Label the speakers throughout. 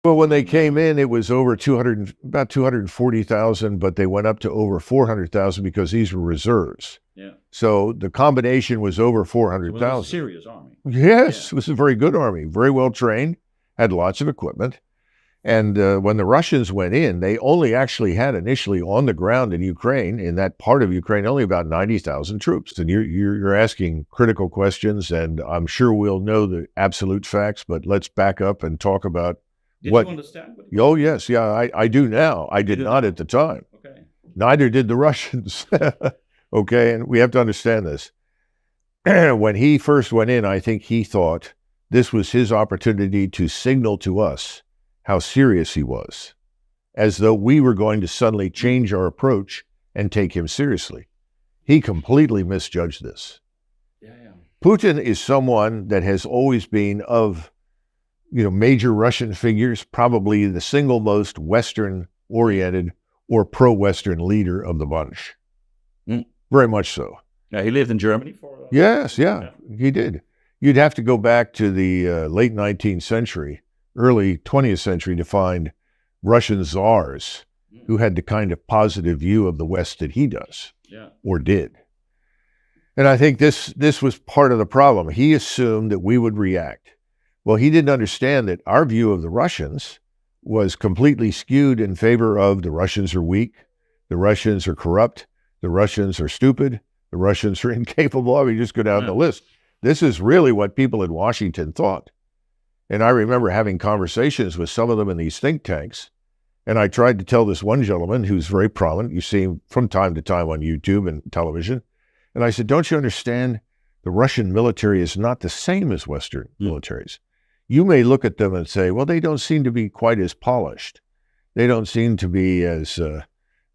Speaker 1: Well, when they came in, it was over 200, about 240,000, but they went up to over 400,000 because these were reserves.
Speaker 2: Yeah.
Speaker 1: So the combination was over
Speaker 2: It was a
Speaker 1: 400,000.
Speaker 2: serious army.
Speaker 1: Yes, it was a very good army, very well trained, had lots of equipment. And when the Russians went in, they only actually had initially on the ground in Ukraine, in that part of Ukraine, only about 90,000 troops. And you're asking critical questions, and I'm sure we'll know the absolute facts, but let's back up and talk about
Speaker 2: Did you understand what he
Speaker 1: Oh, yes, yeah, I do now. I did not at the time.
Speaker 2: Okay.
Speaker 1: Neither did the Russians. Okay, and we have to understand this. When he first went in, I think he thought this was his opportunity to signal to us how serious he was, as though we were going to suddenly change our approach and take him seriously. He completely misjudged this.
Speaker 2: Yeah.
Speaker 1: Putin is someone that has always been of, major Russian figures, probably the single most Western-oriented or pro-Western leader of the bunch. Very much so.
Speaker 2: Yeah, he lived in Germany for...
Speaker 1: Yes, he did. You'd have to go back to the late 19th century, early 20th century to find Russian czars who had the kind of positive view of the West that he does, or did. And I think this was part of the problem. He assumed that we would react. Well, he didn't understand that our view of the Russians was completely skewed in favor of the Russians are weak, the Russians are corrupt, the Russians are stupid, the Russians are incapable. I mean, just go down the list. This is really what people in Washington thought. And I remember having conversations with some of them in these think tanks, and I tried to tell this one gentleman who's very prominent, you see him from time to time on YouTube and television, and I said, don't you understand, the Russian military is not the same as Western militaries. You may look at them and say, well, they don't seem to be quite as polished. They don't seem to be as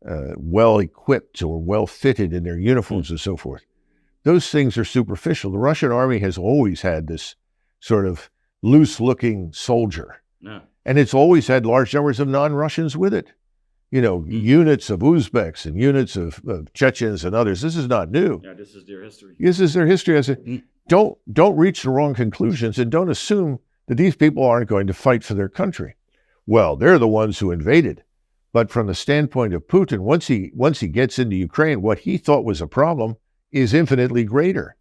Speaker 1: well-equipped or well-fitted in their uniforms and so forth. Those things are superficial. The Russian army has always had this sort of loose-looking soldier. And it's always had large numbers of non-Russians with it. Units of Uzbeks and units of Chechens and others. This is not new.
Speaker 2: Yeah, this is their history.
Speaker 1: This is their history. I said, don't reach the wrong conclusions and don't assume that these people aren't going to fight for their country. Well, they're the ones who invaded. But from the standpoint of Putin, once he gets into Ukraine, what he thought was a problem is infinitely greater.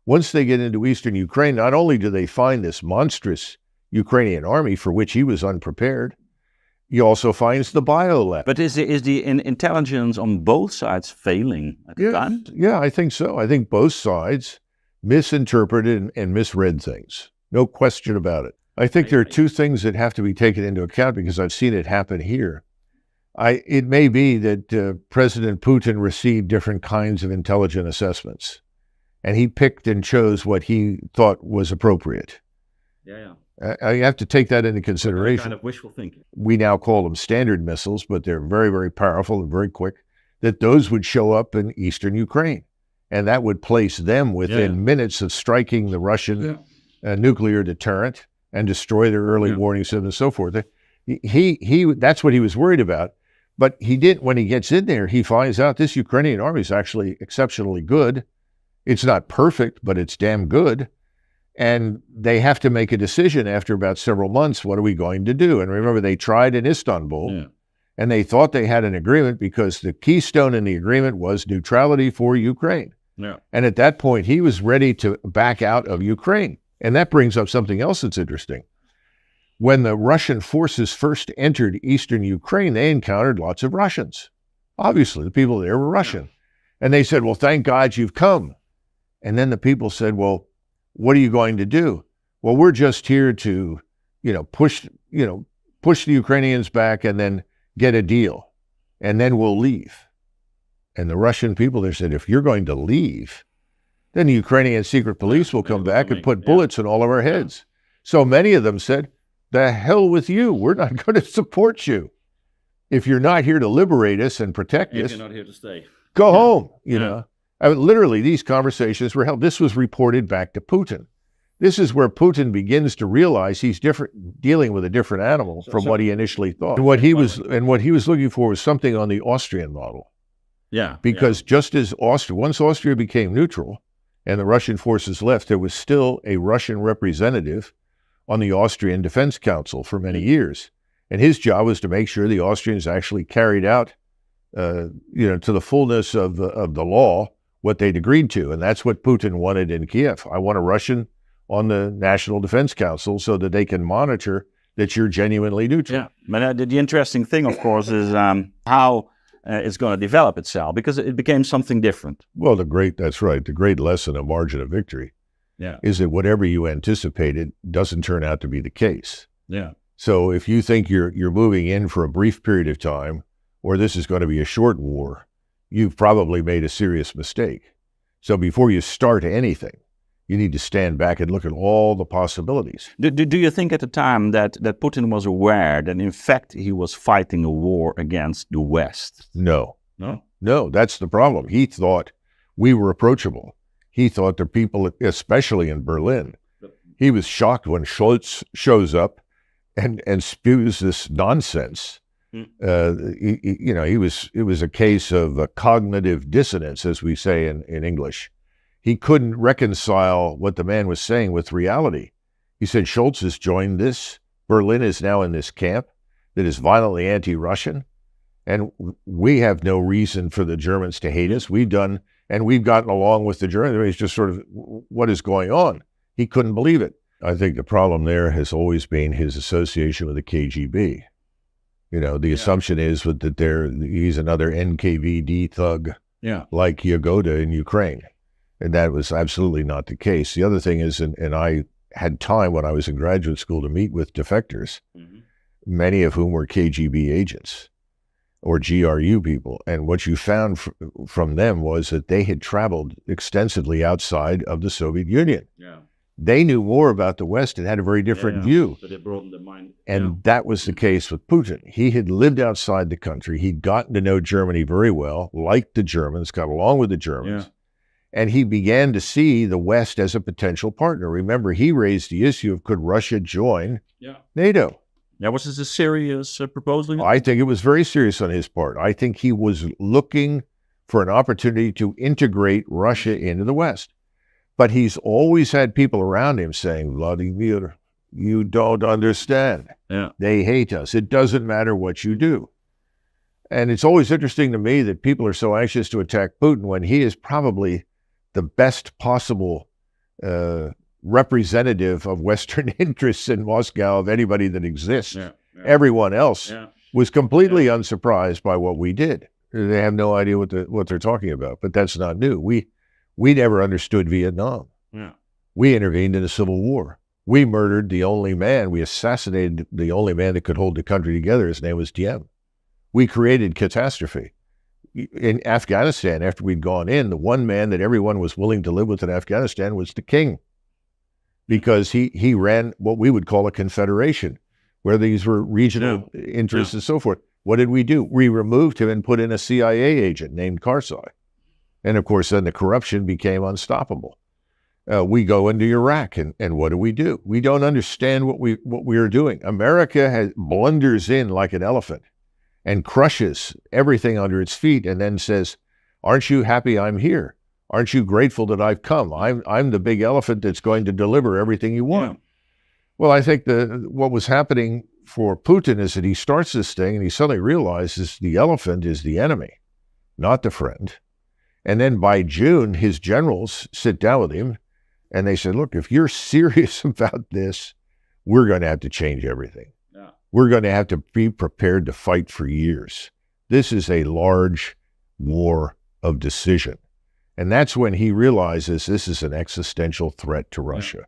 Speaker 1: Once they get into eastern Ukraine, not only do they find this monstrous Ukrainian army for which he was unprepared, he also finds the biolab.
Speaker 2: But is the intelligence on both sides failing at the time?
Speaker 1: Yeah, I think so. I think both sides misinterpreted and misread things. No question about it. I think there are two things that have to be taken into account because I've seen it happen here. It may be that President Putin received different kinds of intelligence assessments, and he picked and chose what he thought was appropriate. I have to take that into consideration.
Speaker 2: Kind of wishful thinking.
Speaker 1: We now call them standard missiles, but they're very, very powerful and very quick, that those would show up in eastern Ukraine. And that would place them within minutes of striking the Russian nuclear deterrent and destroy their early warning systems and so forth. That's what he was worried about. But he did, when he gets in there, he finds out this Ukrainian army is actually exceptionally good. It's not perfect, but it's damn good. And they have to make a decision after about several months, what are we going to do? And remember, they tried in Istanbul, and they thought they had an agreement because the keystone in the agreement was neutrality for Ukraine. And at that point, he was ready to back out of Ukraine. And that brings up something else that's interesting. When the Russian forces first entered eastern Ukraine, they encountered lots of Russians. Obviously, the people there were Russian. And they said, well, thank God you've come. And then the people said, well, what are you going to do? Well, we're just here to, push the Ukrainians back and then get a deal. And then we'll leave. And the Russian people there said, if you're going to leave, then the Ukrainian secret police will come back and put bullets in all of our heads. So many of them said, the hell with you. We're not going to support you. If you're not here to liberate us and protect us,
Speaker 2: you're not here to stay.
Speaker 1: Go home, you know. Literally, these conversations were held. This was reported back to Putin. This is where Putin begins to realize he's dealing with a different animal from what he initially thought. And what he was looking for was something on the Austrian model. Because just as once Austria became neutral and the Russian forces left, there was still a Russian representative on the Austrian Defense Council for many years. And his job was to make sure the Austrians actually carried out, to the fullness of the law, what they'd agreed to. And that's what Putin wanted in Kiev. I want a Russian on the National Defense Council so that they can monitor that you're genuinely neutral.
Speaker 2: Yeah, but the interesting thing, of course, is how it's going to develop itself, because it became something different.
Speaker 1: Well, that's right. The great lesson of margin of victory is that whatever you anticipated doesn't turn out to be the case.
Speaker 2: Yeah.
Speaker 1: So if you think you're moving in for a brief period of time, or this is going to be a short war, you've probably made a serious mistake. So before you start anything, you need to stand back and look at all the possibilities.
Speaker 2: Do you think at the time that Putin was aware that in fact he was fighting a war against the West?
Speaker 1: No.
Speaker 2: No?
Speaker 1: No, that's the problem. He thought we were approachable. He thought the people, especially in Berlin, he was shocked when Scholz shows up and spews this nonsense. It was a case of cognitive dissonance, as we say in English. He couldn't reconcile what the man was saying with reality. He said, Scholz has joined this. Berlin is now in this camp that is violently anti-Russian. And we have no reason for the Germans to hate us. We've gotten along with the Germans. It's just sort of, what is going on? He couldn't believe it. I think the problem there has always been his association with the KGB. The assumption is that he's another NKVD thug like Yagoda in Ukraine. And that was absolutely not the case. The other thing is, and I had time when I was in graduate school to meet with defectors, many of whom were KGB agents or GRU people. And what you found from them was that they had traveled extensively outside of the Soviet Union. Yeah. They knew more about the West and had a very different view.
Speaker 2: So they broadened their mind.
Speaker 1: And that was the case with Putin. He had lived outside the country. He'd gotten to know Germany very well, liked the Germans, got along with the Germans. Yeah. And he began to see the West as a potential partner. Remember, he raised the issue of could Russia join NATO?
Speaker 2: Yeah, was this a serious proposal?
Speaker 1: I think it was very serious on his part. I think he was looking for an opportunity to integrate Russia into the West. But he's always had people around him saying, Vladimir, you don't understand. Yeah. They hate us. It doesn't matter what you do. And it's always interesting to me that people are so anxious to attack Putin when he is probably the best possible representative of Western interests in Moscow of anybody that exists. Yeah, yeah. Everyone else was completely unsurprised by what we did. They have no idea what they're talking about, but that's not new. We never understood Vietnam. Yeah. We intervened in a civil war. We murdered the only man. We assassinated the only man that could hold the country together. His name was Diem. We created catastrophe. In Afghanistan, after we'd gone in, the one man that everyone was willing to live with in Afghanistan was the king, because he ran what we would call a confederation, where these were regional interests and so forth. What did we do? We removed him and put in a CIA agent named Karzai. And of course, then the corruption became unstoppable. We go into Iraq, and what do? We don't understand what we are doing. America blunders in like an elephant and crushes everything under its feet, and then says, "Aren't you happy I'm here? Aren't you grateful that I've come? I'm the big elephant that's going to deliver everything you want." Yeah. Well, I think what was happening for Putin is that he starts this thing and he suddenly realizes the elephant is the enemy, not the friend. And then by June, his generals sit down with him and they said, "Look, if you're serious about this, we're going to have to change everything. Yeah. We're going to have to be prepared to fight for years. This is a large war of decision." And that's when he realizes this is an existential threat to Russia. Yeah.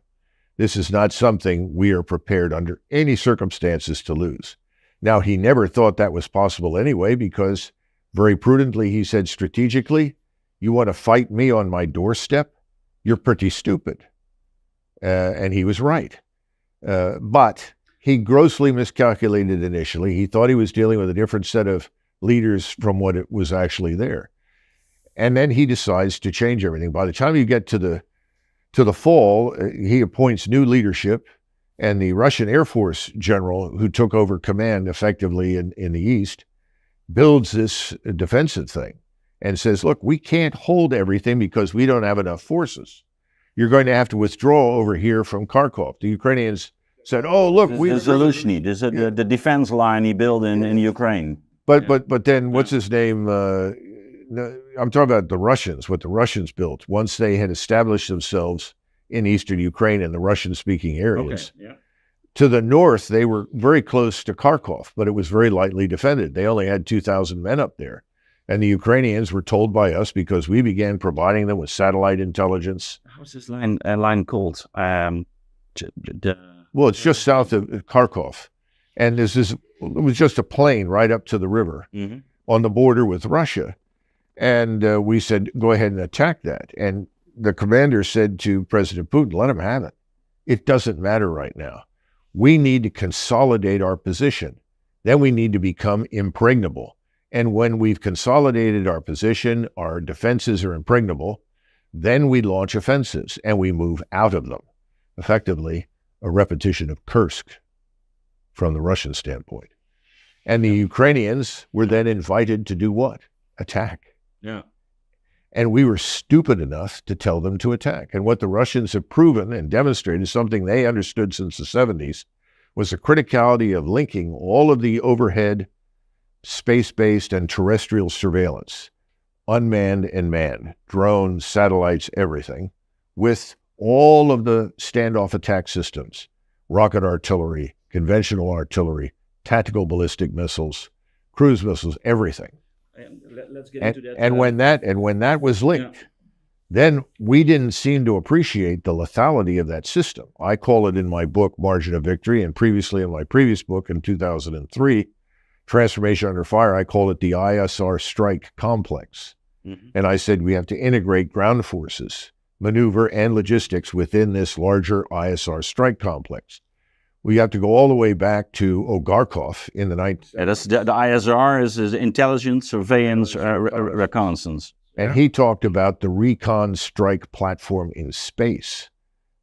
Speaker 1: This is not something we are prepared under any circumstances to lose. Now, he never thought that was possible anyway, because very prudently he said, strategically, you want to fight me on my doorstep? You're pretty stupid. And he was right. But he grossly miscalculated initially. He thought he was dealing with a different set of leaders from what it was actually there. And then he decides to change everything. By the time you get to the fall, he appoints new leadership, and the Russian Air Force general who took over command effectively in the East builds this defensive thing and says, look, we can't hold everything because we don't have enough forces. You're going to have to withdraw over here from Kharkov. The Ukrainians said, "Oh, look, we
Speaker 2: the solution. The defense line he built in Ukraine."
Speaker 1: But then what's his name? I'm talking about the Russians. What the Russians built once they had established themselves in eastern Ukraine and the Russian-speaking areas.
Speaker 2: Okay. Yeah.
Speaker 1: To the north, they were very close to Kharkov, but it was very lightly defended. They only had 2,000 men up there. And the Ukrainians were told by us, because we began providing them with satellite intelligence.
Speaker 2: How's this line called?
Speaker 1: Well, it's just south of Kharkov. And it was just a plain right up to the river on the border with Russia. And we said, go ahead and attack that. And the commander said to President Putin, let him have it. It doesn't matter right now. We need to consolidate our position. Then we need to become impregnable. And when we've consolidated our position, our defenses are impregnable, then we launch offensives and we move out of them. Effectively, a repetition of Kursk from the Russian standpoint. And the Ukrainians were then invited to do what? Attack.
Speaker 2: Yeah.
Speaker 1: And we were stupid enough to tell them to attack. And what the Russians have proven and demonstrated, something they understood since the 70s, was the criticality of linking all of the overhead, space-based and terrestrial surveillance, unmanned and manned, drones, satellites, everything, with all of the standoff attack systems, rocket artillery, conventional artillery, tactical ballistic missiles, cruise missiles, everything.
Speaker 2: Let's get into that.
Speaker 1: And when that was linked, then we didn't seem to appreciate the lethality of that system. I call it in my book, Margin of Victory, and previously in my previous book in 2003, Transformation Under Fire, I call it the ISR strike complex. And I said we have to integrate ground forces, maneuver, and logistics within this larger ISR strike complex. We have to go all the way back to Ogarkov in the 19th.
Speaker 2: Yeah, that's the ISR is intelligence, surveillance, reconnaissance.
Speaker 1: And he talked about the recon strike platform in space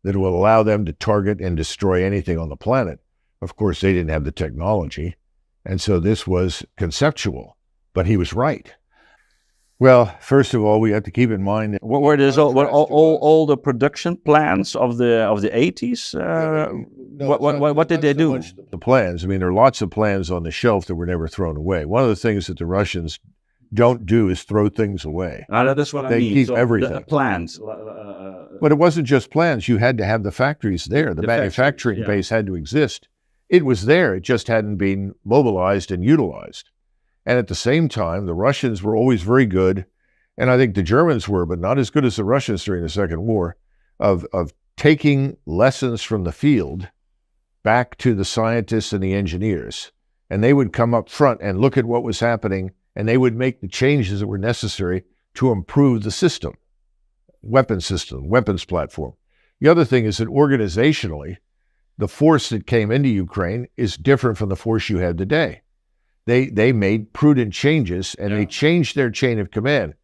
Speaker 1: that will allow them to target and destroy anything on the planet. Of course, they didn't have the technology. And so this was conceptual, but he was right. Well, first of all, we have to keep in mind that
Speaker 2: what were these all the production plans of the 80s? What did they do?
Speaker 1: The plans. I mean, there are lots of plans on the shelf that were never thrown away. One of the things that the Russians don't do is throw things away.
Speaker 2: That's what
Speaker 1: they
Speaker 2: I mean.
Speaker 1: Keep everything.
Speaker 2: The plans.
Speaker 1: But it wasn't just plans. You had to have the factories there. The manufacturing base had to exist. It was there. It just hadn't been mobilized and utilized. And at the same time, the Russians were always very good, and I think the Germans were, but not as good as the Russians during the Second War, of taking lessons from the field back to the scientists and the engineers. And they would come up front and look at what was happening, and they would make the changes that were necessary to improve the system, weapons platform. The other thing is that organizationally, the force that came into Ukraine is different from the force you have today. They made prudent changes, and they changed their chain of command.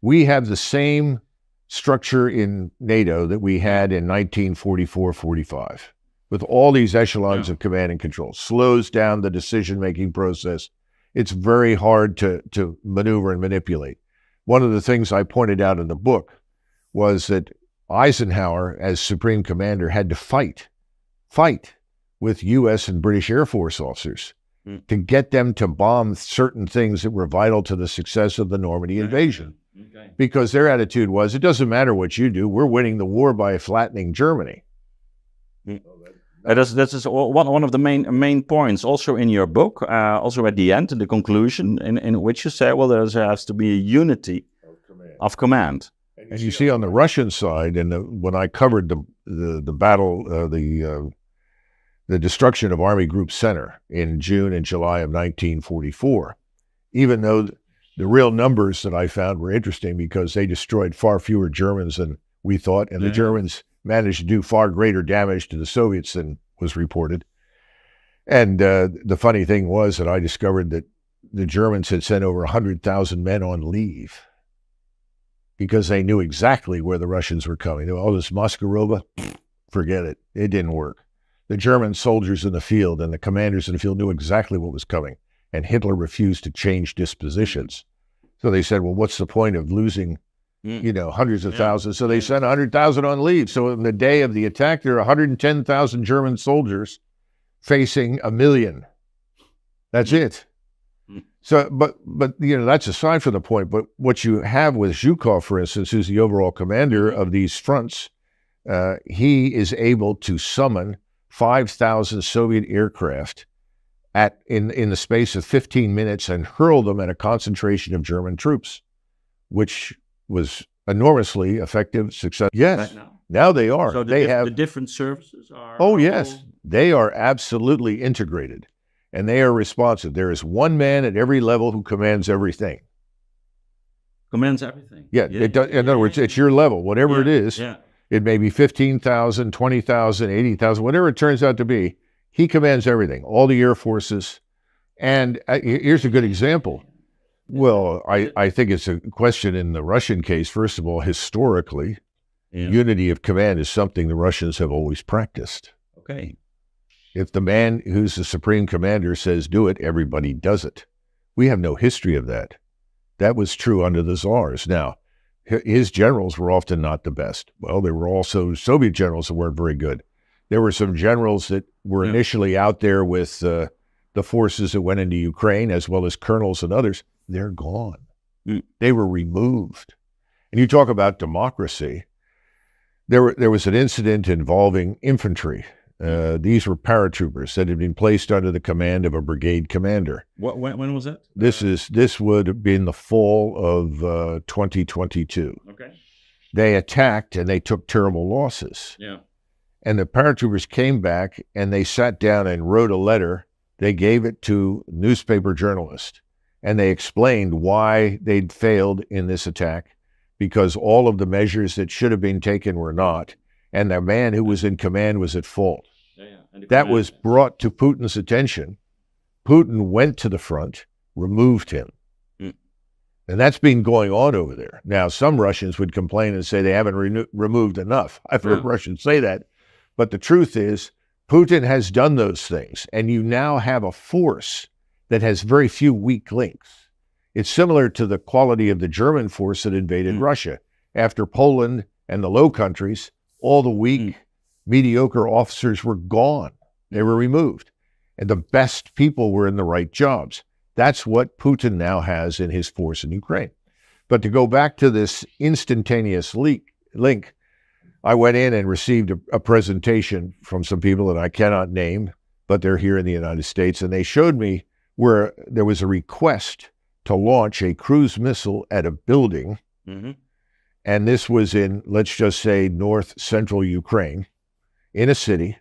Speaker 1: We have the same structure in NATO that we had in 1944-45, with all these echelons of command and control. Slows down the decision-making process. It's very hard to maneuver and manipulate. One of the things I pointed out in the book was that Eisenhower, as Supreme Commander, had to fight with U.S. and British Air Force officers to get them to bomb certain things that were vital to the success of the Normandy invasion. Because their attitude was, it doesn't matter what you do, we're winning the war by flattening Germany.
Speaker 2: This is one of the main points also in your book, also at the end, in the conclusion, in which you say, well, there has to be a unity of command.
Speaker 1: And you see on the Russian side, and when I covered the battle, the destruction of Army Group Center in June and July of 1944, even though the real numbers that I found were interesting because they destroyed far fewer Germans than we thought, and the Germans managed to do far greater damage to the Soviets than was reported. And the funny thing was that I discovered that the Germans had sent over 100,000 men on leave because they knew exactly where the Russians were coming. Oh, this Macgregor, forget it. It didn't work. The German soldiers in the field and the commanders in the field knew exactly what was coming, and Hitler refused to change dispositions. So they said, well, what's the point of losing you know, hundreds of thousands. So they sent 100,000 on leave. So in the day of the attack, there are 110,000 German soldiers facing 1 million. That's it. So, but you know, that's aside from the point. But what you have with Zhukov, for instance, who's the overall commander of these fronts, he is able to summon 5,000 Soviet aircraft in the space of 15 minutes and hurl them at a concentration of German troops, which was enormously effective, success. Yes, right now they are.
Speaker 2: So
Speaker 1: they have
Speaker 2: the different services are.
Speaker 1: Oh yes, they are absolutely integrated. And they are responsive. There is one man at every level who commands everything.
Speaker 2: Commands everything.
Speaker 1: Yeah. In other words, it's your level, whatever it is. Yeah. It may be 15,000, 20,000, 80,000, whatever it turns out to be. He commands everything, all the air forces. And here's a good example. Well, I think it's a question in the Russian case. First of all, historically, unity of command is something the Russians have always practiced.
Speaker 2: Okay.
Speaker 1: If the man who's the supreme commander says do it, everybody does it. We have no history of that. That was true under the Tsars. Now, his generals were often not the best. Well, there were also Soviet generals that weren't very good. There were some generals that were initially out there with the forces that went into Ukraine, as well as colonels and others. They're gone. They were removed. And you talk about democracy. There was an incident involving infantry. These were paratroopers that had been placed under the command of a brigade commander.
Speaker 2: When was that?
Speaker 1: This would have been the fall of 2022.
Speaker 2: Okay.
Speaker 1: They attacked and they took terrible losses.
Speaker 2: Yeah.
Speaker 1: And the paratroopers came back and they sat down and wrote a letter. They gave it to newspaper journalists and they explained why they'd failed in this attack, because all of the measures that should have been taken were not. And the man who was in command was at fault. That was brought to Putin's attention. Putin went to the front, removed him. And that's been going on over there. Now, some Russians would complain and say they haven't removed enough. I've heard Russians say that. But the truth is, Putin has done those things. And you now have a force that has very few weak links. It's similar to the quality of the German force that invaded Russia. After Poland and the Low Countries, all the weak, mediocre officers were gone. They were removed. And the best people were in the right jobs. That's what Putin now has in his force in Ukraine. But to go back to this instantaneous link, I went in and received a presentation from some people that I cannot name, but they're here in the United States. And they showed me where there was a request to launch a cruise missile at a building. And this was in, let's just say, north central Ukraine, in a city,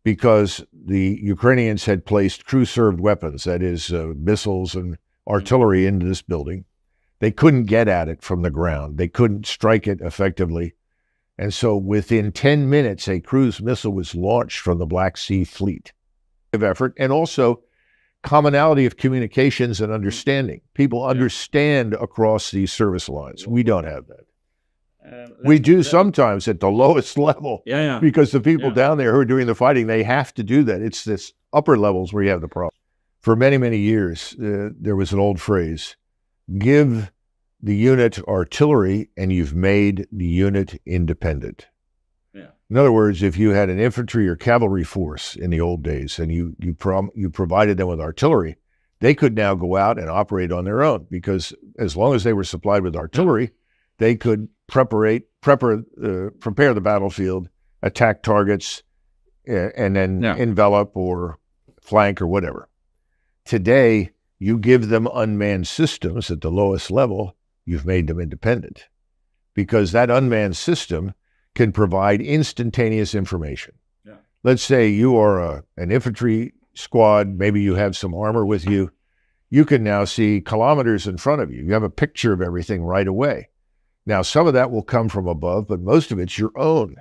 Speaker 1: because the Ukrainians had placed crew-served weapons, that is, missiles and artillery into this building. They couldn't get at it from the ground. They couldn't strike it effectively. And so within 10 minutes, a cruise missile was launched from the Black Sea Fleet of effort, and also commonality of communications and understanding. People understand across these service lines. We don't have that. We do sometimes at the lowest level, because the people down there who are doing the fighting, they have to do that. It's this upper levels where you have the problem. For many, many years, there was an old phrase, give the unit artillery and you've made the unit independent. In other words, if you had an infantry or cavalry force in the old days and you provided them with artillery, they could now go out and operate on their own, because as long as they were supplied with artillery, they could prepare the battlefield, attack targets, and then envelop or flank or whatever. Today, you give them unmanned systems at the lowest level, you've made them independent, because that unmanned system can provide instantaneous information. Let's say you are an infantry squad, maybe you have some armor with you. You can now see kilometers in front of you. You have a picture of everything right away. Now, some of that will come from above, but most of it's your own.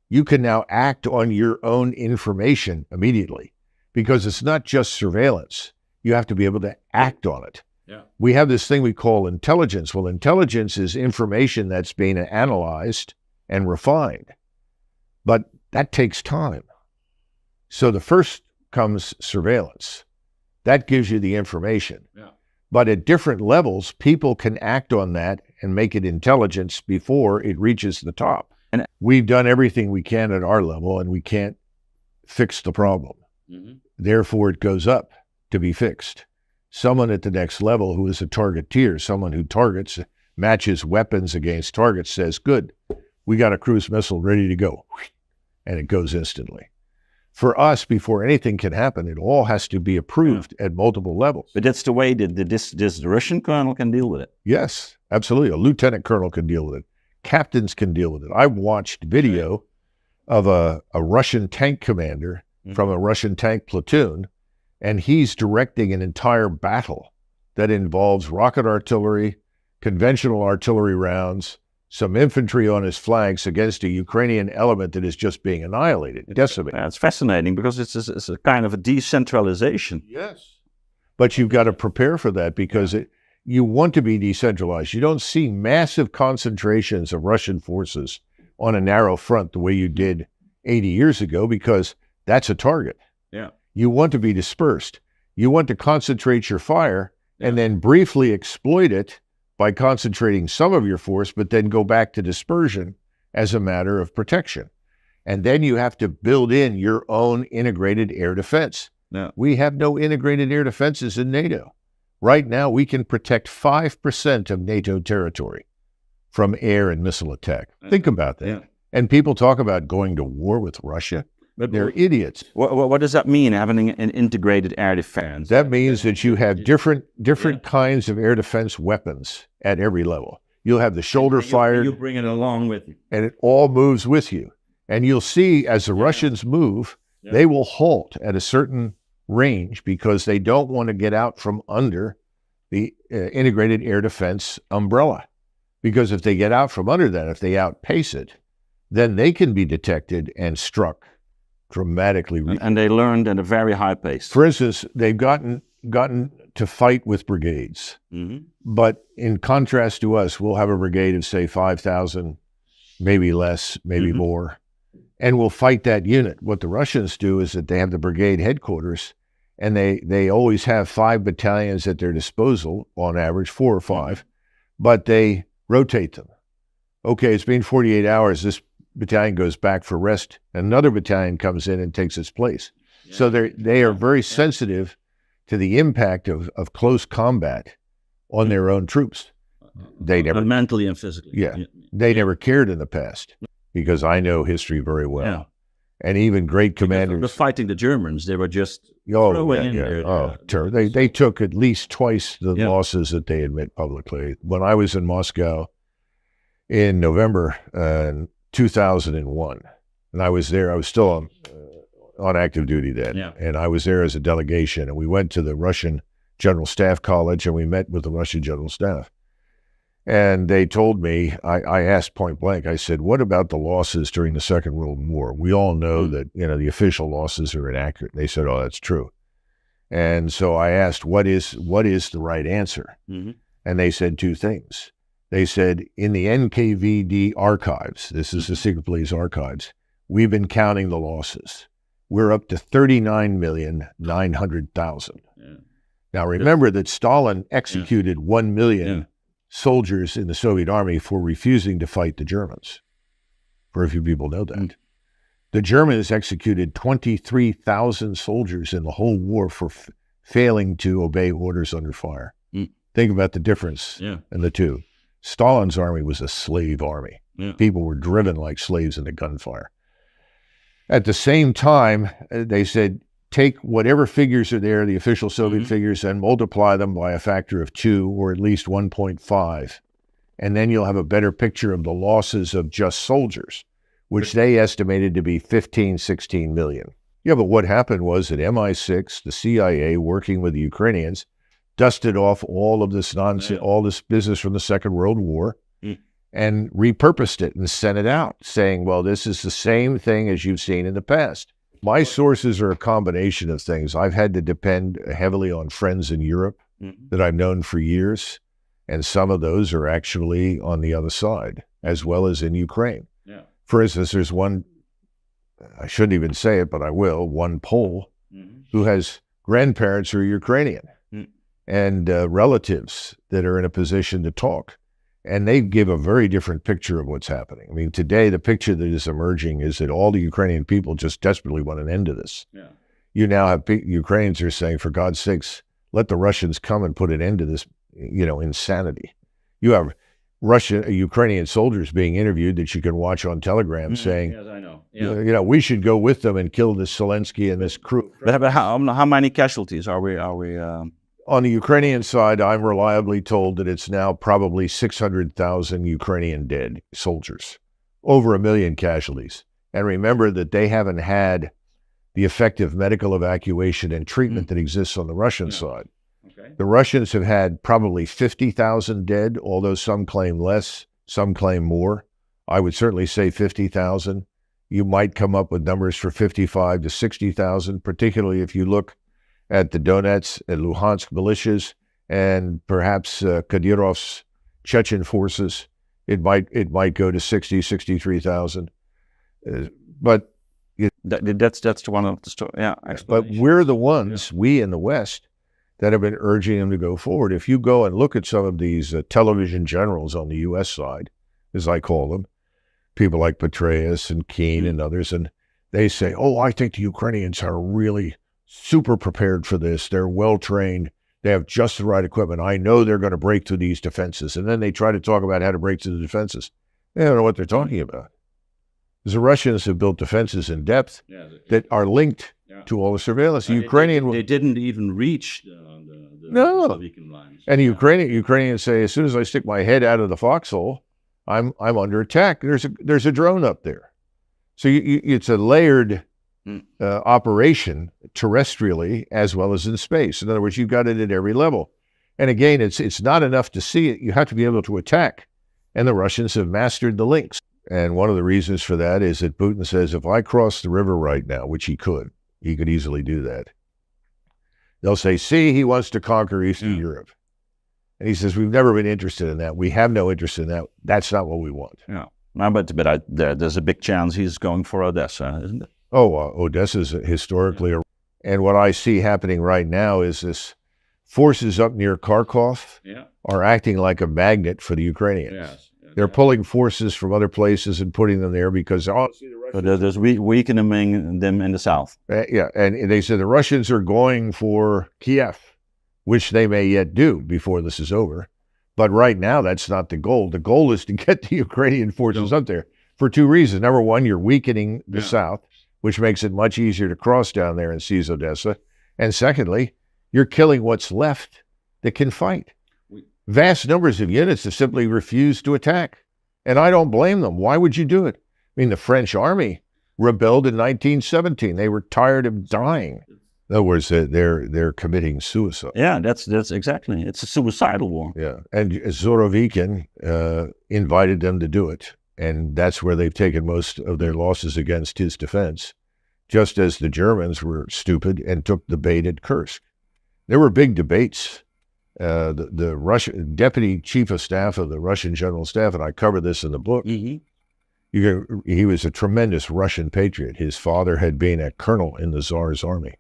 Speaker 1: You can now act on your own information immediately, because it's not just surveillance. You have to be able to act on it. We have this thing we call intelligence. Well, intelligence is information that's being analyzed and refined, but that takes time. So the first comes surveillance. That gives you the information. But at different levels, people can act on that and make it intelligence before it reaches the top. And we've done everything we can at our level, and we can't fix the problem. Therefore, it goes up to be fixed. Someone at the next level who is a targeteer, someone who targets, matches weapons against targets, says, good, we got a cruise missile ready to go. And it goes instantly. For us, before anything can happen, it all has to be approved at multiple levels.
Speaker 2: But that's the way that this Russian colonel can deal with it.
Speaker 1: Yes, absolutely. A lieutenant colonel can deal with it. Captains can deal with it. I watched video of a Russian tank commander from a Russian tank platoon, and he's directing an entire battle that involves rocket artillery, conventional artillery rounds, some infantry on his flanks against a Ukrainian element that is just being annihilated, decimated.
Speaker 2: It's fascinating because it's a kind of a decentralization.
Speaker 1: Yes. But you've got to prepare for that because you want to be decentralized. You don't see massive concentrations of Russian forces on a narrow front the way you did 80 years ago because that's a target.
Speaker 2: Yeah.
Speaker 1: You want to be dispersed. You want to concentrate your fire and then briefly exploit it by concentrating some of your force, but then go back to dispersion as a matter of protection. And then you have to build in your own integrated air defense.
Speaker 2: Yeah.
Speaker 1: We have no integrated air defenses in NATO. Right now, we can protect 5% of NATO territory from air and missile attack. Think about that.
Speaker 2: Yeah.
Speaker 1: And people talk about going to war with Russia. But they're idiots.
Speaker 2: What does that mean, having an integrated air defense?
Speaker 1: That means that you have different kinds of air defense weapons at every level. You'll have the shoulder fired.
Speaker 2: You bring it along with you.
Speaker 1: And it all moves with you. And you'll see as the Russians move, they will halt at a certain range because they don't want to get out from under the integrated air defense umbrella. Because if they get out from under that, if they outpace it, then they can be detected and struck dramatically.
Speaker 2: And they learned at a very high pace.
Speaker 1: For instance, they've gotten to fight with brigades. But in contrast to us, we'll have a brigade of, say, 5,000, maybe less, maybe more, and we'll fight that unit. What the Russians do is that they have the brigade headquarters, and they always have 5 battalions at their disposal, on average, 4 or 5, but they rotate them. Okay, it's been 48 hours. This battalion goes back for rest. Another battalion comes in and takes its place. So they are very sensitive to the impact of close combat on their own troops. They never
Speaker 2: mentally and physically.
Speaker 1: They never cared in the past because I know history very well. And even great commanders.
Speaker 2: Because fighting the Germans, they were just
Speaker 1: They took at least twice the losses that they admit publicly. When I was in Moscow in November 2001, and I was there, I was still on active duty then, and I was there as a delegation, and we went to the Russian General Staff College, and we met with the Russian General Staff. And they told me, I asked point blank, I said, what about the losses during the Second World War? We all know that, the official losses are inaccurate. They said, oh, that's true. And so I asked, what is the right answer? And they said 2 things. They said, in the NKVD archives, this is the secret police archives, we've been counting the losses. We're up to 39,900,000. Now, remember that Stalin executed 1 million soldiers in the Soviet army for refusing to fight the Germans. Very few people know that. The Germans executed 23,000 soldiers in the whole war for failing to obey orders under fire. Think about the difference in the two. Stalin's army was a slave army. People were driven like slaves into gunfire. At the same time, they said, take whatever figures are there, the official Soviet figures, and multiply them by a factor of 2 or at least 1.5. And then you'll have a better picture of the losses of just soldiers, which they estimated to be 15, 16 million. Yeah, but what happened was that MI6, the CIA, working with the Ukrainians, dusted off all of this nonsense, all this business from the Second World War, and repurposed it and sent it out, saying, well, this is the same thing as you've seen in the past. My sources are a combination of things. I've had to depend heavily on friends in Europe that I've known for years, and some of those are actually on the other side, as well as in Ukraine. For instance, there's one, I shouldn't even say it, but I will, one Pole who has grandparents who are Ukrainian. and relatives that are in a position to talk. And they give a very different picture of what's happening. I mean, today, the picture that is emerging is that all the Ukrainian people just desperately want an end to this. Yeah. You now have Ukrainians are saying, for God's sakes, let the Russians come and put an end to this, insanity. You have Ukrainian soldiers being interviewed that you can watch on Telegram saying,
Speaker 2: yes, I know. Yeah.
Speaker 1: We should go with them and kill this Zelensky and this crew.
Speaker 2: But how many casualties are we?
Speaker 1: On the Ukrainian side, I'm reliably told that it's now probably 600,000 Ukrainian dead soldiers, over 1 million casualties. And remember that they haven't had the effective medical evacuation and treatment that exists on the Russian side. Okay. The Russians have had probably 50,000 dead, although some claim less, some claim more. I would certainly say 50,000. You might come up with numbers for 55 to 60,000, particularly if you look at the Donetsk and Luhansk militias and perhaps Kadyrov's Chechen forces. It might go to 60, 63,000. But
Speaker 2: that's one of the story. Yeah,
Speaker 1: but we're the ones, we in the West, that have been urging them to go forward. If you go and look at some of these television generals on the U.S. side, as I call them, people like Petraeus and Keane and others, and they say, oh, I think the Ukrainians are really super prepared for this. They're well-trained. They have just the right equipment. I know they're going to break through these defenses. And then they try to talk about how to break through the defenses. They don't know what they're talking about. Because the Russians have built defenses in depth that are linked to all the surveillance. The Ukrainian...
Speaker 2: They didn't even reach the Slovakian lines.
Speaker 1: And the Ukrainians say, as soon as I stick my head out of the foxhole, I'm under attack. There's a drone up there. So it's a layered operation terrestrially as well as in space. In other words, you've got it at every level. And again, it's not enough to see it. You have to be able to attack. And the Russians have mastered the links. And one of the reasons for that is that Putin says, if I cross the river right now, which he could easily do that, they'll say, see, he wants to conquer Eastern Europe. And he says, we've never been interested in that. We have no interest in that. That's not what we want.
Speaker 2: Yeah. No, but there's a big chance he's going for Odessa, isn't it?
Speaker 1: Oh, Odessa's historically, and what I see happening right now is this forces up near Kharkov are acting like a magnet for the Ukrainians. Yes. They're pulling forces from other places and putting them there because
Speaker 2: there's weakening them in the south.
Speaker 1: And they said the Russians are going for Kiev, which they may yet do before this is over. But right now, that's not the goal. The goal is to get the Ukrainian forces up there for two reasons. Number one, you're weakening the south, which makes it much easier to cross down there and seize Odessa. And secondly, you're killing what's left that can fight. Vast numbers of units have simply refused to attack. And I don't blame them. Why would you do it? I mean, the French army rebelled in 1917. They were tired of dying. In other words, they're committing suicide.
Speaker 2: Yeah, that's exactly. It's a suicidal war.
Speaker 1: Yeah, and Zorovikin invited them to do it. And that's where they've taken most of their losses against his defense, just as the Germans were stupid and took the bait at Kursk. There were big debates. The Russian deputy chief of staff of the Russian general staff, and I cover this in the book, he was a tremendous Russian patriot. His father had been a colonel in the Tsar's army.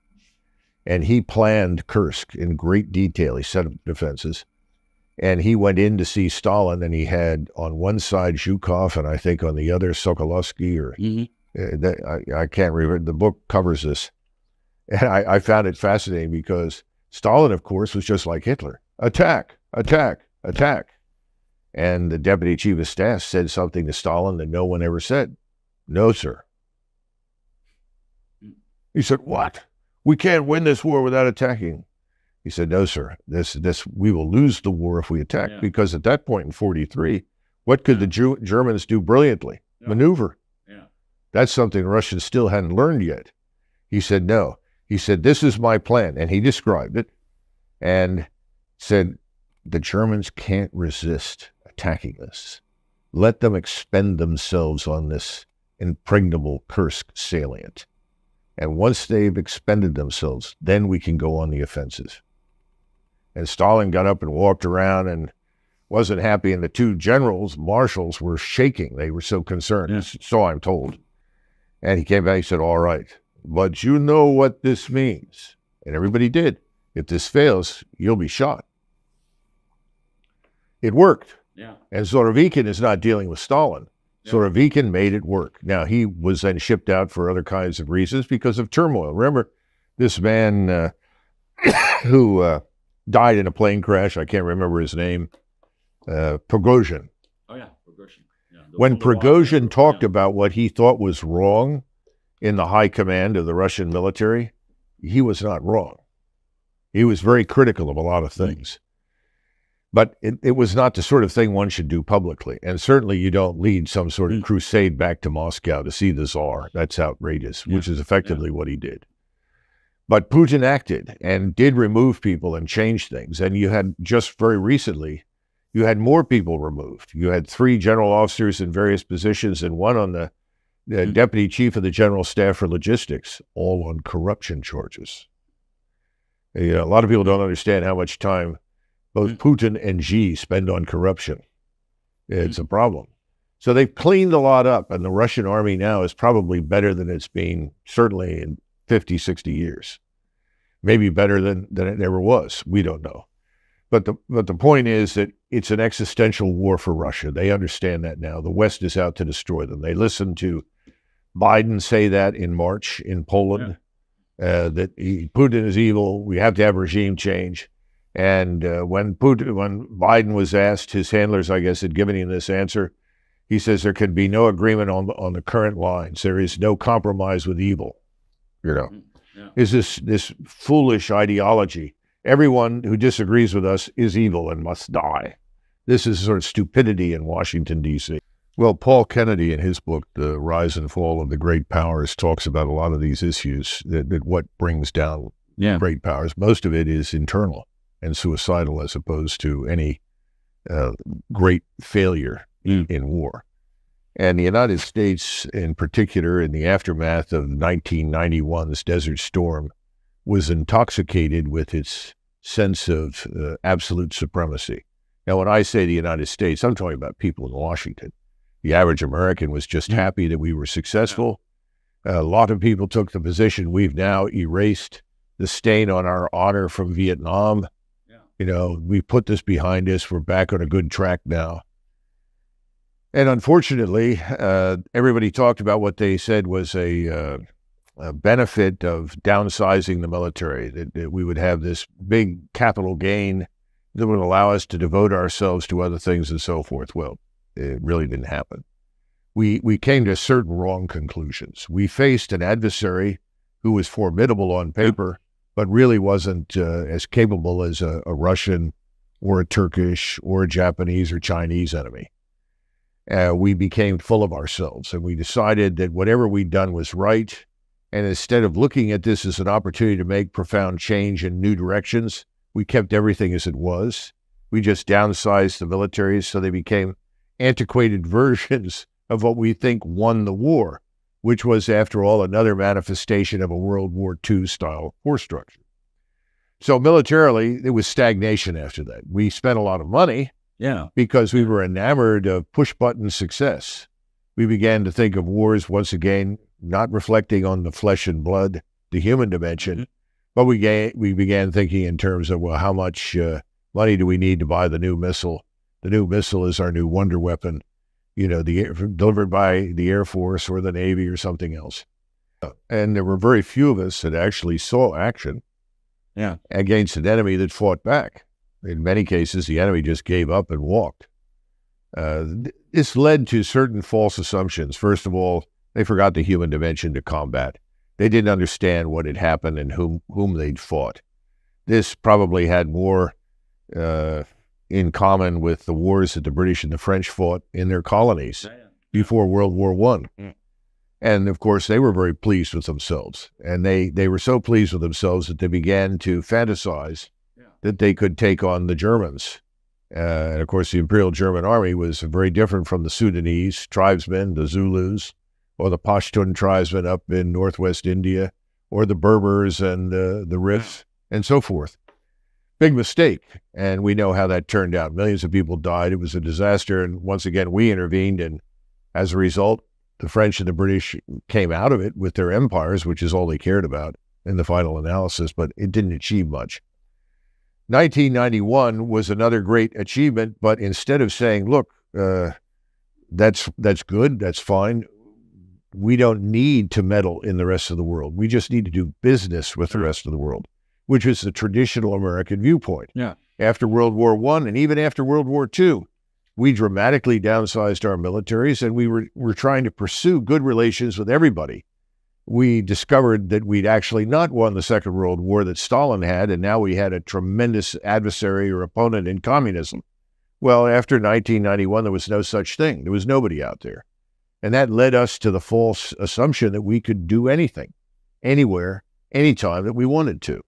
Speaker 1: And he planned Kursk in great detail. He set up defenses. And he went in to see Stalin, and he had on one side Zhukov, and I think on the other Sokolovsky, or I can't remember. The book covers this. And I found it fascinating because Stalin, of course, was just like Hitler. Attack, attack, attack. And the deputy chief of staff said something to Stalin that no one ever said. No, sir. He said, what? We can't win this war without attacking. He said, no, sir, we will lose the war if we attack, because at that point in 1943, what could the Germans do brilliantly? Maneuver. That's something Russians still hadn't learned yet. He said, no. He said, this is my plan. And he described it and said, the Germans can't resist attacking us. Let them expend themselves on this impregnable Kursk salient. And once they've expended themselves, then we can go on the offensive. And Stalin got up and walked around and wasn't happy. And the two generals, marshals, were shaking. They were so concerned. So I'm told. And he came back, he said, all right, but you know what this means. And everybody did. If this fails, you'll be shot. It worked.
Speaker 2: Yeah.
Speaker 1: And Surovikin is not dealing with Stalin. Yeah. Surovikin made it work. Now, he was then shipped out for other kinds of reasons because of turmoil. Remember, this man who died in a plane crash, I can't remember his name, Prigozhin.
Speaker 2: Oh, yeah, Prigozhin. Yeah,
Speaker 1: when Prigozhin talked about what he thought was wrong in the high command of the Russian military, he was not wrong. He was very critical of a lot of things. But it was not the sort of thing one should do publicly. And certainly you don't lead some sort of crusade back to Moscow to see the Tsar. That's outrageous, which is effectively what he did. But Putin acted and did remove people and change things. And you had just very recently, you had more people removed. You had 3 general officers in various positions and one on the deputy chief of the general staff for logistics, all on corruption charges. You know, a lot of people don't understand how much time both Putin and Xi spend on corruption. It's a problem. So they've cleaned a lot up, and the Russian army now is probably better than it's been certainly in 50, 60 years. Maybe better than it ever was. We don't know. But the point is that it's an existential war for Russia. They understand that now. The West is out to destroy them. They listened to Biden say that in March in Poland, that Putin is evil. We have to have regime change. And when Biden was asked, his handlers, I guess, had given him this answer. He says there could be no agreement on the current lines. There is no compromise with evil. You know, is this foolish ideology? Everyone who disagrees with us is evil and must die. This is sort of stupidity in Washington, D.C. Well, Paul Kennedy, in his book, The Rise and Fall of the Great Powers, talks about a lot of these issues, that what brings down great powers. Most of it is internal and suicidal as opposed to any great failure in war. And the United States, in particular, in the aftermath of 1991's Desert Storm, was intoxicated with its sense of absolute supremacy. Now, when I say the United States, I'm talking about people in Washington. The average American was just happy that we were successful. A lot of people took the position we've now erased the stain on our honor from Vietnam. You know, we put this behind us. We're back on a good track now. And unfortunately, everybody talked about what they said was a benefit of downsizing the military, that we would have this big capital gain that would allow us to devote ourselves to other things and so forth. Well, it really didn't happen. We came to certain wrong conclusions. We faced an adversary who was formidable on paper, but really wasn't as capable as a Russian or a Turkish or a Japanese or Chinese enemy. We became full of ourselves, and we decided that whatever we'd done was right. And instead of looking at this as an opportunity to make profound change in new directions, we kept everything as it was. We just downsized the militaries so they became antiquated versions of what we think won the war, which was, after all, another manifestation of a World War II style force structure. So militarily, there was stagnation after that. We spent a lot of money because we were enamored of push-button success. We began to think of wars, once again, not reflecting on the flesh and blood, the human dimension, but we began thinking in terms of, well, how much money do we need to buy the new missile? The new missile is our new wonder weapon, you know, delivered by the Air Force or the Navy or something else. And there were very few of us that actually saw action against an enemy that fought back. In many cases, the enemy just gave up and walked. This led to certain false assumptions. First of all, they forgot the human dimension to combat. They didn't understand what had happened and whom they'd fought. This probably had more in common with the wars that the British and the French fought in their colonies before World War I. And, of course, they were very pleased with themselves. And they were so pleased with themselves that they began to fantasize that they could take on the Germans. And, of course, the Imperial German Army was very different from the Sudanese tribesmen, the Zulus, or the Pashtun tribesmen up in northwest India, or the Berbers and the Rifs, and so forth. Big mistake, and we know how that turned out. Millions of people died. It was a disaster, and once again, we intervened, and as a result, the French and the British came out of it with their empires, which is all they cared about in the final analysis, but it didn't achieve much. 1991 was another great achievement, but instead of saying, look, that's good, that's fine, we don't need to meddle in the rest of the world. We just need to do business with the rest of the world, which is the traditional American viewpoint.
Speaker 2: Yeah.
Speaker 1: After World War I and even after World War II, we dramatically downsized our militaries, and we were trying to pursue good relations with everybody. We discovered that we'd actually not won the Second World War that Stalin had, and now we had a tremendous adversary or opponent in communism. Well, after 1991, there was no such thing. There was nobody out there. And that led us to the false assumption that we could do anything, anywhere, anytime that we wanted to.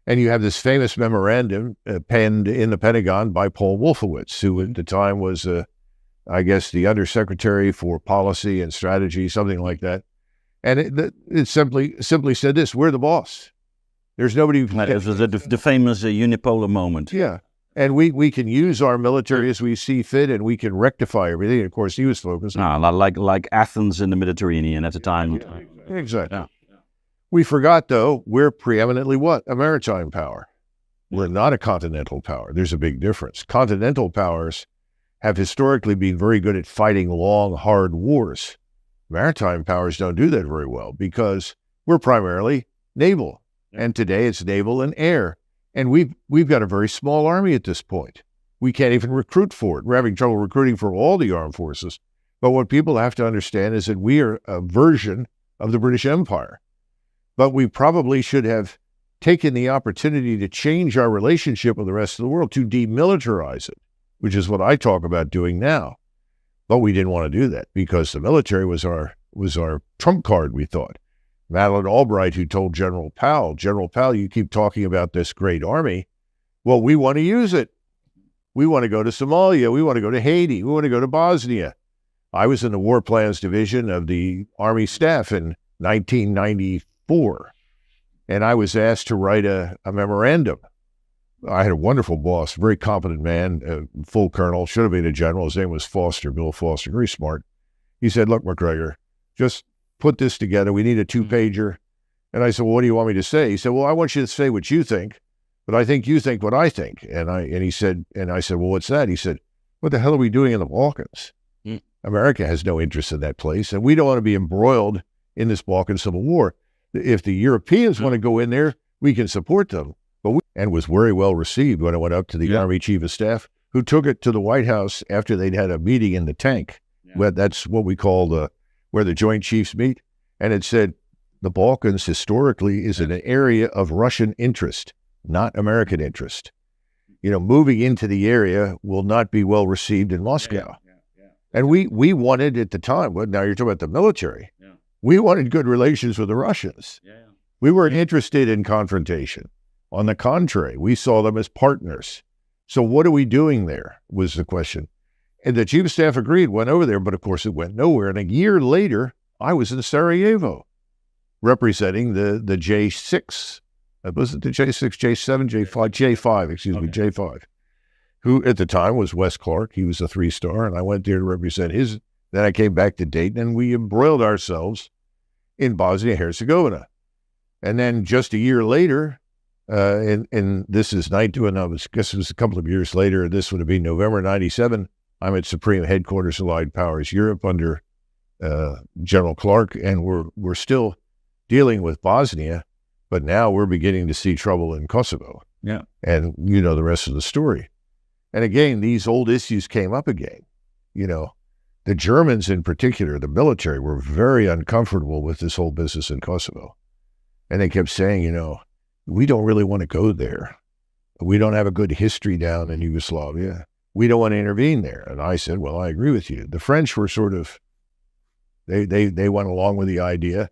Speaker 1: And you have this famous memorandum penned in the Pentagon by Paul Wolfowitz, who at the time was, I guess, the Undersecretary for Policy and Strategy, something like that. And it simply said this: we're the boss. There's nobody.
Speaker 2: It was the famous unipolar moment.
Speaker 1: Yeah. And we can use our military as we see fit, and we can rectify everything. Of course, he was focused on
Speaker 2: like Athens in the Mediterranean at the time.
Speaker 1: Yeah, exactly.
Speaker 2: Yeah.
Speaker 1: We forgot, though, we're preeminently what? A maritime power. We're not a continental power. There's a big difference. Continental powers have historically been very good at fighting long, hard wars. Maritime powers don't do that very well because we're primarily naval. And today it's naval and air. And we've got a very small army at this point. We can't even recruit for it. We're having trouble recruiting for all the armed forces. But what people have to understand is that we are a version of the British Empire. But we probably should have taken the opportunity to change our relationship with the rest of the world, to demilitarize it, which is what I talk about doing now. But we didn't want to do that because the military was our trump card, we thought. Madeleine Albright, who told General Powell, you keep talking about this great army. Well, we want to use it. We want to go to Somalia. We want to go to Haiti. We want to go to Bosnia. I was in the War Plans Division of the Army Staff in 1994, and I was asked to write a memorandum. I had a wonderful boss, very competent man, full colonel, should have been a general. His name was Foster, Bill Foster, very smart. He said, look, Macgregor, just put this together. We need a 2-pager. And I said, well, what do you want me to say? He said, well, I want you to say what you think, but I think you think what I think. And I said, well, what's that? He said, what the hell are we doing in the Balkans? America has no interest in that place, and we don't want to be embroiled in this Balkan Civil War. If the Europeans want to go in there, we can support them. And was very well received when it went up to the Army Chief of Staff, who took it to the White House after they'd had a meeting in the tank. Yeah. That's what we call where the Joint Chiefs meet. And it said, the Balkans historically is an area of Russian interest, not American interest. You know, moving into the area will not be well received in Moscow. And we wanted at the time, well, now you're talking about the military. Yeah. We wanted good relations with the Russians. We weren't interested in confrontation. On the contrary, we saw them as partners. So what are we doing there was the question. And the Chief of Staff agreed, went over there, but of course it went nowhere. And a year later, I was in Sarajevo representing the J6. Was it the J6, J7, J5, J5, who at the time was Wes Clark. He was a 3-star, and I went there to represent his. Then I came back to Dayton, and we embroiled ourselves in Bosnia-Herzegovina. And then just a year later, and this is I guess it was a couple of years later, this would have been November 97, I'm at Supreme Headquarters Allied Powers Europe under General Clark, and we're still dealing with Bosnia, but now we're beginning to see trouble in Kosovo. Yeah. And you know the rest of the story. And again, these old issues came up again. You know, the Germans in particular, the military, were very uncomfortable with this whole business in Kosovo. And they kept saying, you know, we don't really want to go there. We don't have a good history down in Yugoslavia. We don't want to intervene there. And I said, well, I agree with you. The French were sort of, they went along with the idea.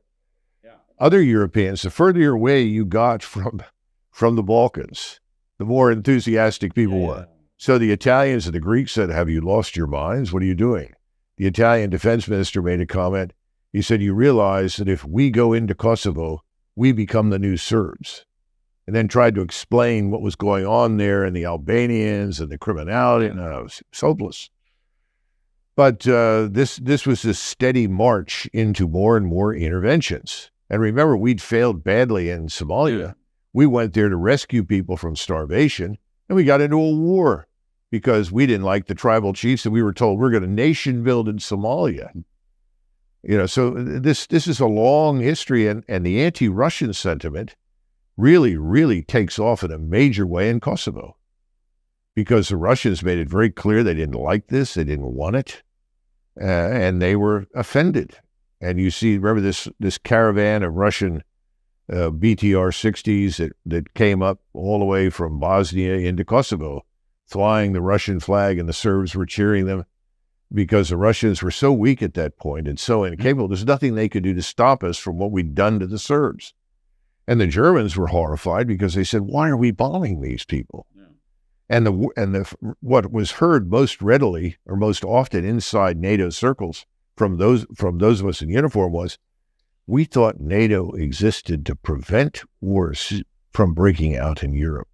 Speaker 1: Yeah. Other Europeans, the further away you got from the Balkans, the more enthusiastic people were. So the Italians and the Greeks said, have you lost your minds? What are you doing? The Italian defense minister made a comment. He said, you realize that if we go into Kosovo, we become the new Serbs. And then tried to explain what was going on there and the Albanians and the criminality. And it was hopeless. But this was a steady march into more and more interventions. And remember, we'd failed badly in Somalia. We went there to rescue people from starvation, and we got into a war because we didn't like the tribal chiefs, and we were told we're going to nation build in Somalia. You know, so this is a long history, and the anti-Russian sentiment really takes off in a major way in Kosovo, because the Russians made it very clear they didn't like this, they didn't want it, and they were offended. And you see, remember this caravan of Russian BTR-60s that came up all the way from Bosnia into Kosovo, flying the Russian flag, and the Serbs were cheering them because the Russians were so weak at that point and so incapable. There's nothing they could do to stop us from what we'd done to the Serbs. And the Germans were horrified because they said, why are we bombing these people? Yeah. And what was heard most readily or most often inside NATO circles from those of us in uniform was, we thought NATO existed to prevent wars from breaking out in Europe.